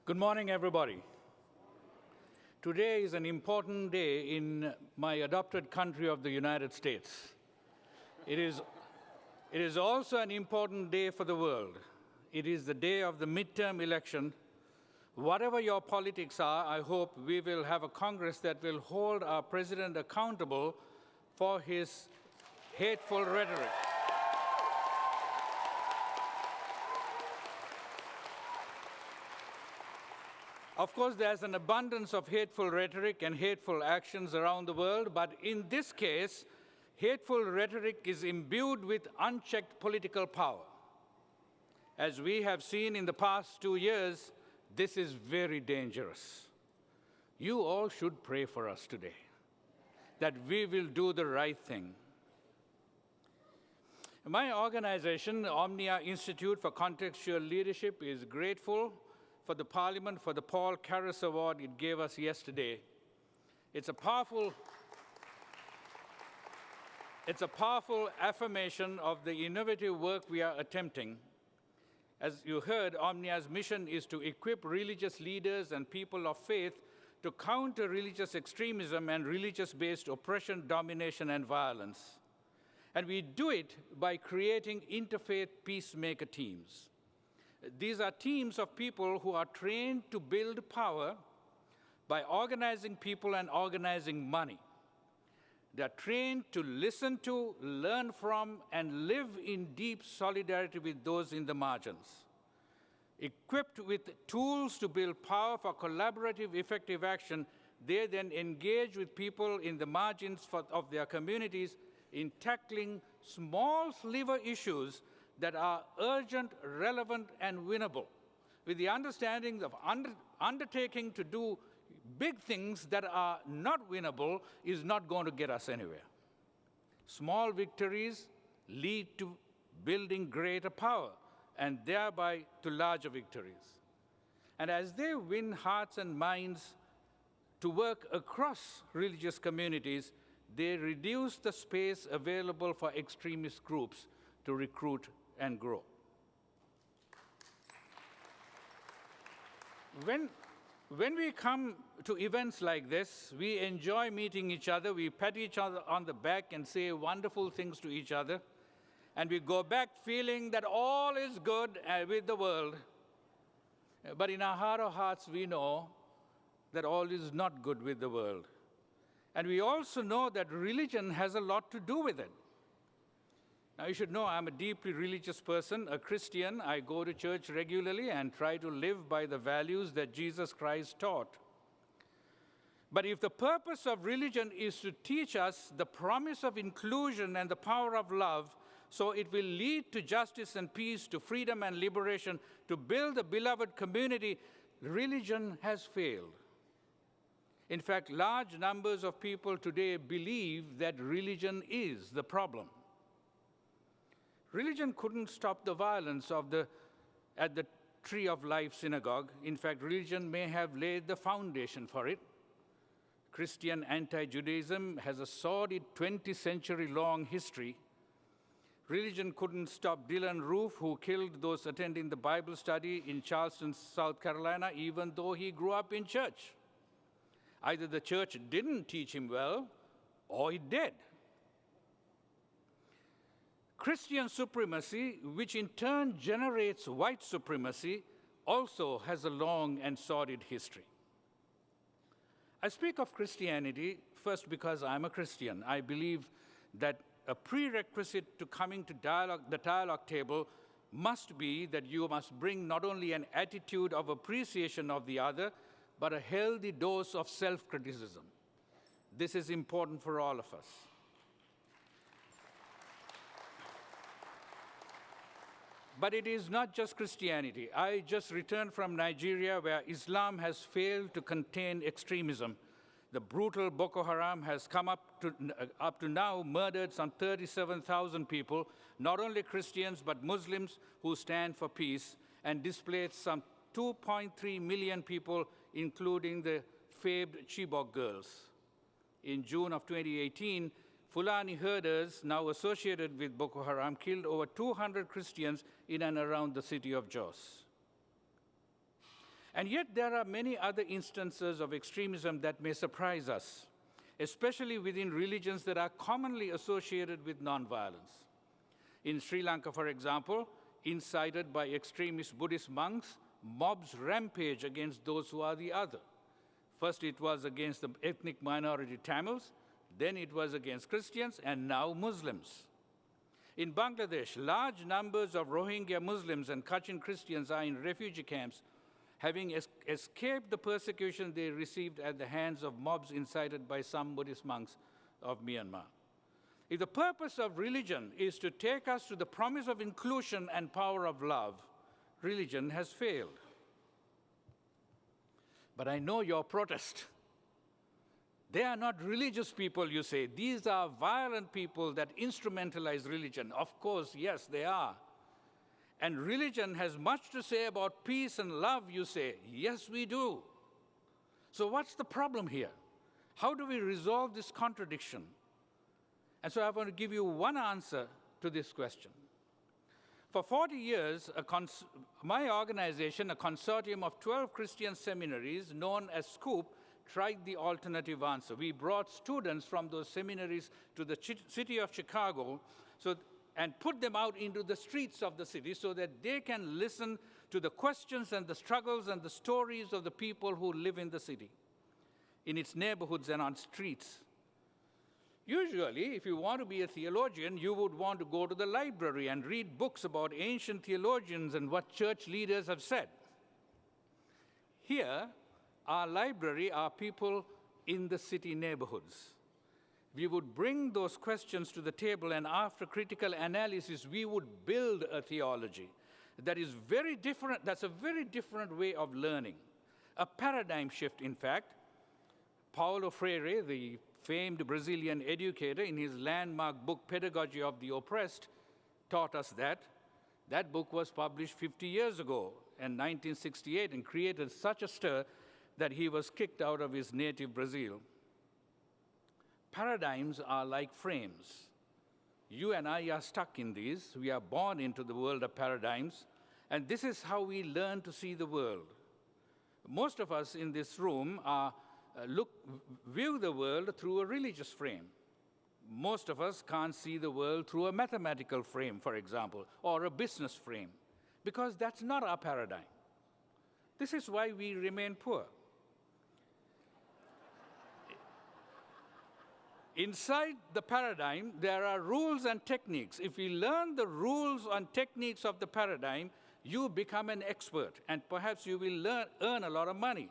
Good morning, everybody. Today is an important day in my adopted country of the United States. It is also an important day for the world. It is the day of the midterm election. Whatever your politics are, I hope we will have a Congress that will hold our president accountable for his hateful rhetoric. Of course, there's an abundance of hateful rhetoric and hateful actions around the world, but in this case, hateful rhetoric is imbued with unchecked political power. As we have seen in the past 2 years, this is very dangerous. You all should pray for us today, that we will do the right thing. My organization, the Omnia Institute for Contextual Leadership, is grateful for the Parliament for the Paul Karras Award it gave us yesterday. It's a powerful affirmation of the innovative work we are attempting. As you heard, Omnia's mission is to equip religious leaders and people of faith to counter religious extremism and religious-based oppression, domination, and violence. And we do it by creating interfaith peacemaker teams. These are teams of people who are trained to build power by organizing people and organizing money. They are trained to listen to, learn from, and live in deep solidarity with those in the margins. Equipped with tools to build power for collaborative, effective action, they then engage with people in the margins of their communities in tackling small sliver issues that are urgent, relevant, and winnable, with the understanding of undertaking to do big things that are not winnable is not going to get us anywhere. Small victories lead to building greater power, and thereby to larger victories. And as they win hearts and minds to work across religious communities, they reduce the space available for extremist groups to recruit and grow. When we come to events like this, we enjoy meeting each other, we pat each other on the back and say wonderful things to each other, and we go back feeling that all is good with the world. But in our heart of hearts, we know that all is not good with the world. And we also know that religion has a lot to do with it. Now, you should know I'm a deeply religious person, a Christian. I go to church regularly and try to live by the values that Jesus Christ taught. But if the purpose of religion is to teach us the promise of inclusion and the power of love, so it will lead to justice and peace, to freedom and liberation, to build a beloved community, religion has failed. In fact, large numbers of people today believe that religion is the problem. Religion couldn't stop the violence at the Tree of Life synagogue. In fact, religion may have laid the foundation for it. Christian anti-Judaism has a sordid 20-century-long history. Religion couldn't stop Dylan Roof, who killed those attending the Bible study in Charleston, South Carolina, even though he grew up in church. Either the church didn't teach him well, or it did. Christian supremacy, which in turn generates white supremacy, also has a long and sordid history. I speak of Christianity first because I'm a Christian. I believe that a prerequisite to coming to the dialogue table must be that you must bring not only an attitude of appreciation of the other, but a healthy dose of self-criticism. This is important for all of us. But it is not just Christianity. I just returned from Nigeria, where Islam has failed to contain extremism. The brutal Boko Haram has up to now murdered some 37,000 people, not only Christians, but Muslims who stand for peace, and displaced some 2.3 million people, including the famed Chibok girls. In June of 2018, Fulani herders, now associated with Boko Haram, killed over 200 Christians in and around the city of Jos. And yet there are many other instances of extremism that may surprise us, especially within religions that are commonly associated with nonviolence. In Sri Lanka, for example, incited by extremist Buddhist monks, mobs rampage against those who are the other. First it was against the ethnic minority Tamils, then it was against Christians, and now Muslims. In Bangladesh, large numbers of Rohingya Muslims and Kachin Christians are in refugee camps, having escaped the persecution they received at the hands of mobs incited by some Buddhist monks of Myanmar. If the purpose of religion is to take us to the promise of inclusion and power of love, religion has failed. But I know your protest. They are not religious people, you say. These are violent people that instrumentalize religion. Of course, yes, they are. And religion has much to say about peace and love, you say. Yes, we do. So what's the problem here? How do we resolve this contradiction? And so I want to give you one answer to this question. For 40 years, my organization, a consortium of 12 Christian seminaries known as SCOOP, tried the alternative answer. We brought students from those seminaries to the city of Chicago and put them out into the streets of the city so that they can listen to the questions and the struggles and the stories of the people who live in the city, in its neighborhoods and on streets. Usually, if you want to be a theologian, you would want to go to the library and read books about ancient theologians and what church leaders have said. Here, our library are people in the city neighborhoods. We would bring those questions to the table, and after critical analysis, we would build a theology that is very different. That's a very different way of learning, a paradigm shift, in fact. Paulo Freire, the famed Brazilian educator, in his landmark book, Pedagogy of the Oppressed, taught us that. That book was published 50 years ago in 1968 and created such a stir that he was kicked out of his native Brazil. Paradigms are like frames. You and I are stuck in these. We are born into the world of paradigms, and this is how we learn to see the world. Most of us in this room view the world through a religious frame. Most of us can't see the world through a mathematical frame, for example, or a business frame, because that's not our paradigm. This is why we remain poor. Inside the paradigm, there are rules and techniques. If we learn the rules and techniques of the paradigm, you become an expert, and perhaps you will earn a lot of money.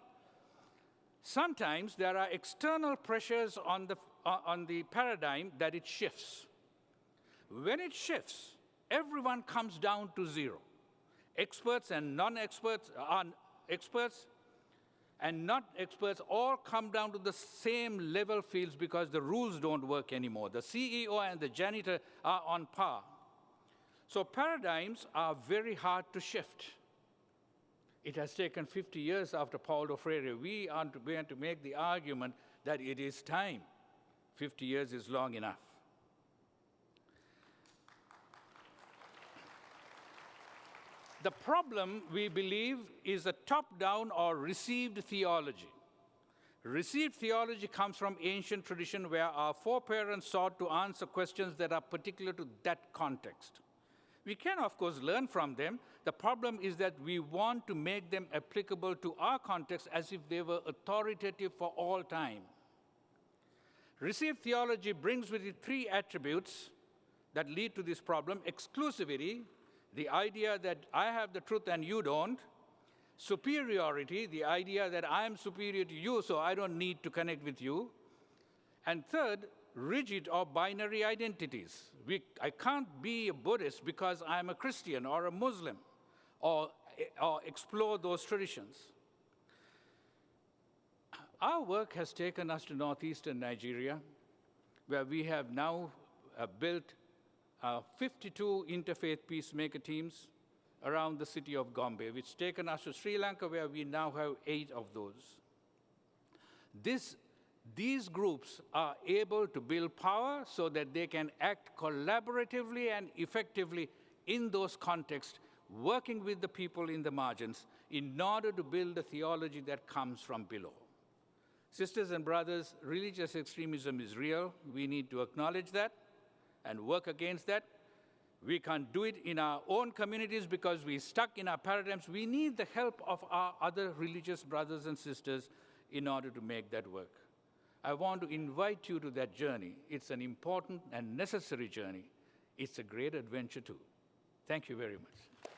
Sometimes there are external pressures on the paradigm that it shifts. When it shifts, everyone comes down to zero. Experts and non-experts, experts and not experts all come down to the same level fields because the rules don't work anymore. The CEO and the janitor are on par. So paradigms are very hard to shift. It has taken 50 years after Paulo Freire. We are going to make the argument that it is time. 50 years is long enough. The problem, we believe, is a top-down or received theology. Received theology comes from ancient tradition where our foreparents sought to answer questions that are particular to that context. We can, of course, learn from them. The problem is that we want to make them applicable to our context as if they were authoritative for all time. Received theology brings with it three attributes that lead to this problem: exclusivity, the idea that I have the truth and you don't; superiority, the idea that I am superior to you, so I don't need to connect with you; and third, rigid or binary identities. I can't be a Buddhist because I'm a Christian or a Muslim, or explore those traditions. Our work has taken us to northeastern Nigeria, where we have now built 52 interfaith peacemaker teams around the city of Gombe, which has taken us to Sri Lanka, where we now have 8 of those. These groups are able to build power so that they can act collaboratively and effectively in those contexts working with the people in the margins in order to build a theology that comes from below. Sisters and brothers, religious extremism is real. We need to acknowledge that and work against that. We can't do it in our own communities because we're stuck in our paradigms. We need the help of our other religious brothers and sisters in order to make that work. I want to invite you to that journey. It's an important and necessary journey. It's a great adventure too. Thank you very much.